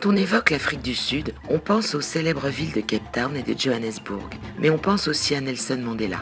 Quand on évoque l'Afrique du Sud, on pense aux célèbres villes de Cape Town et de Johannesburg, mais on pense aussi à Nelson Mandela.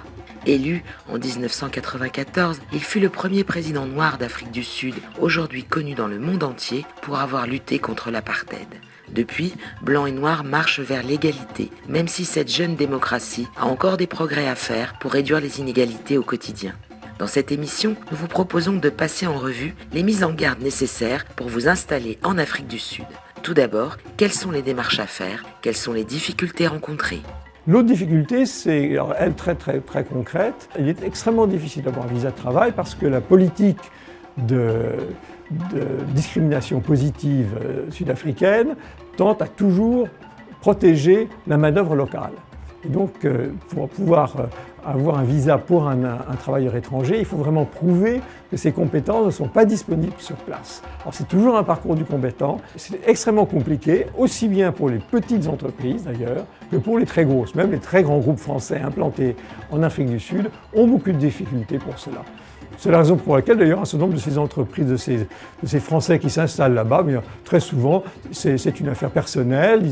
Élu en 1994, il fut le premier président noir d'Afrique du Sud, aujourd'hui connu dans le monde entier pour avoir lutté contre l'apartheid. Depuis, blancs et noirs marchent vers l'égalité, même si cette jeune démocratie a encore des progrès à faire pour réduire les inégalités au quotidien. Dans cette émission, nous vous proposons de passer en revue les mises en garde nécessaires pour vous installer en Afrique du Sud. Tout d'abord, quelles sont les démarches à faire? Quelles sont les difficultés rencontrées? L'autre difficulté, c'est, alors, elle très concrète. Il est extrêmement difficile d'avoir un visa de travail parce que la politique de discrimination positive sud-africaine tente à toujours protéger la main-d'œuvre locale. Et donc, pour pouvoir avoir un visa pour un travailleur étranger, il faut vraiment prouver que ses compétences ne sont pas disponibles sur place. Alors c'est toujours un parcours du combattant, c'est extrêmement compliqué, aussi bien pour les petites entreprises d'ailleurs, que pour les très grosses. Même les très grands groupes français implantés en Afrique du Sud ont beaucoup de difficultés pour cela. C'est la raison pour laquelle d'ailleurs un certain nombre de ces entreprises, de ces Français qui s'installent là-bas, mais très souvent c'est une affaire personnelle,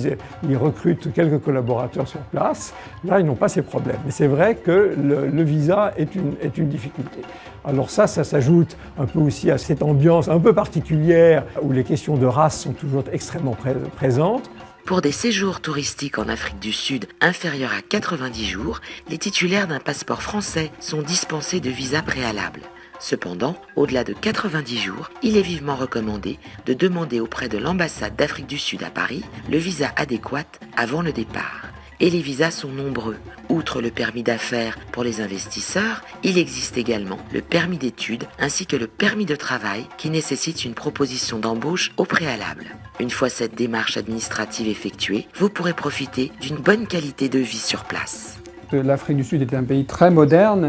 ils recrutent quelques collaborateurs sur place, là ils n'ont pas ces problèmes. Mais c'est vrai que le visa est une difficulté. Alors ça s'ajoute un peu aussi à cette ambiance un peu particulière où les questions de race sont toujours extrêmement présentes. Pour des séjours touristiques en Afrique du Sud inférieurs à 90 jours, les titulaires d'un passeport français sont dispensés de visa préalable. Cependant, au-delà de 90 jours, il est vivement recommandé de demander auprès de l'ambassade d'Afrique du Sud à Paris le visa adéquat avant le départ. Et les visas sont nombreux. Outre le permis d'affaires pour les investisseurs, il existe également le permis d'études ainsi que le permis de travail qui nécessite une proposition d'embauche au préalable. Une fois cette démarche administrative effectuée, vous pourrez profiter d'une bonne qualité de vie sur place. L'Afrique du Sud est un pays très moderne,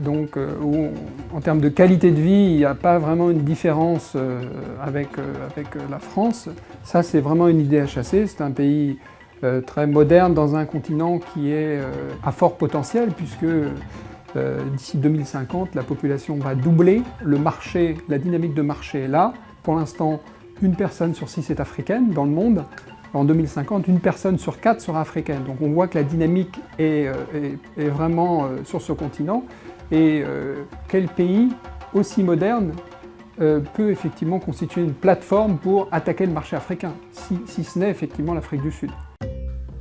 où en termes de qualité de vie, il n'y a pas vraiment une différence avec la France. Ça, c'est vraiment une idée à chasser. C'est un pays très moderne dans un continent qui est à fort potentiel puisque d'ici 2050, la population va doubler. Le marché, la dynamique de marché est là. Pour l'instant, 1 personne sur 6 est africaine dans le monde. En 2050, 1 personne sur 4 sera africaine. Donc on voit que la dynamique est vraiment sur ce continent. Et quel pays aussi moderne peut effectivement constituer une plateforme pour attaquer le marché africain, si ce n'est effectivement l'Afrique du Sud.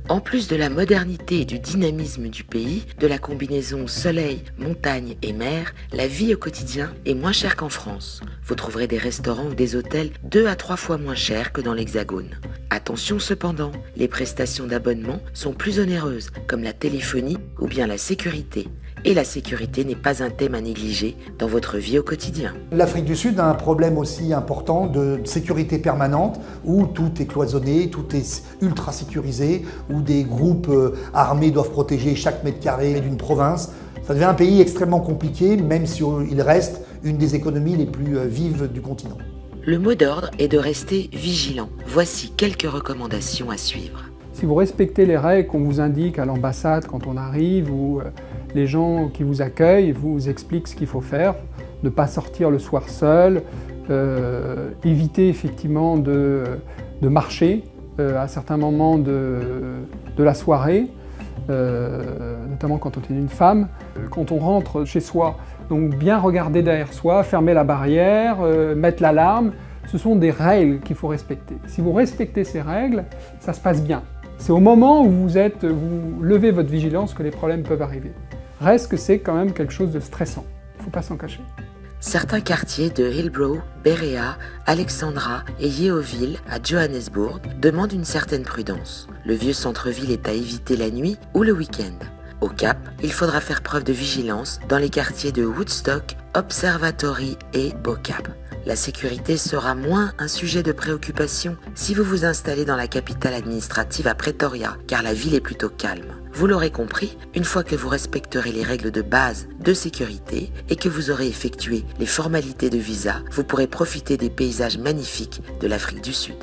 En plus de la modernité et du dynamisme du pays, de la combinaison soleil, montagne et mer, la vie au quotidien est moins chère qu'en France. Vous trouverez des restaurants ou des hôtels 2 à 3 fois moins chers que dans l'Hexagone. Attention cependant, les prestations d'abonnement sont plus onéreuses, comme la téléphonie ou bien la sécurité. Et la sécurité n'est pas un thème à négliger dans votre vie au quotidien. L'Afrique du Sud a un problème aussi important de sécurité permanente, où tout est cloisonné, tout est ultra sécurisé, où des groupes armés doivent protéger chaque mètre carré d'une province. Ça devient un pays extrêmement compliqué, même s'il reste une des économies les plus vives du continent. Le mot d'ordre est de rester vigilant. Voici quelques recommandations à suivre. Si vous respectez les règles qu'on vous indique à l'ambassade quand on arrive, ou les gens qui vous accueillent vous expliquent ce qu'il faut faire, ne pas sortir le soir seul, éviter effectivement de marcher à certains moments de la soirée, notamment quand on est une femme. Quand on rentre chez soi, donc bien regarder derrière soi, fermer la barrière, mettre l'alarme, ce sont des règles qu'il faut respecter. Si vous respectez ces règles, ça se passe bien. C'est au moment où vous levez votre vigilance que les problèmes peuvent arriver. Reste que c'est quand même quelque chose de stressant, il ne faut pas s'en cacher. Certains quartiers de Hillbrow, Berea, Alexandra et Yeoville à Johannesburg demandent une certaine prudence. Le vieux centre-ville est à éviter la nuit ou le week-end. Au Cap, il faudra faire preuve de vigilance dans les quartiers de Woodstock, Observatory et Bocab. La sécurité sera moins un sujet de préoccupation si vous vous installez dans la capitale administrative à Pretoria, car la ville est plutôt calme. Vous l'aurez compris, une fois que vous respecterez les règles de base de sécurité et que vous aurez effectué les formalités de visa, vous pourrez profiter des paysages magnifiques de l'Afrique du Sud.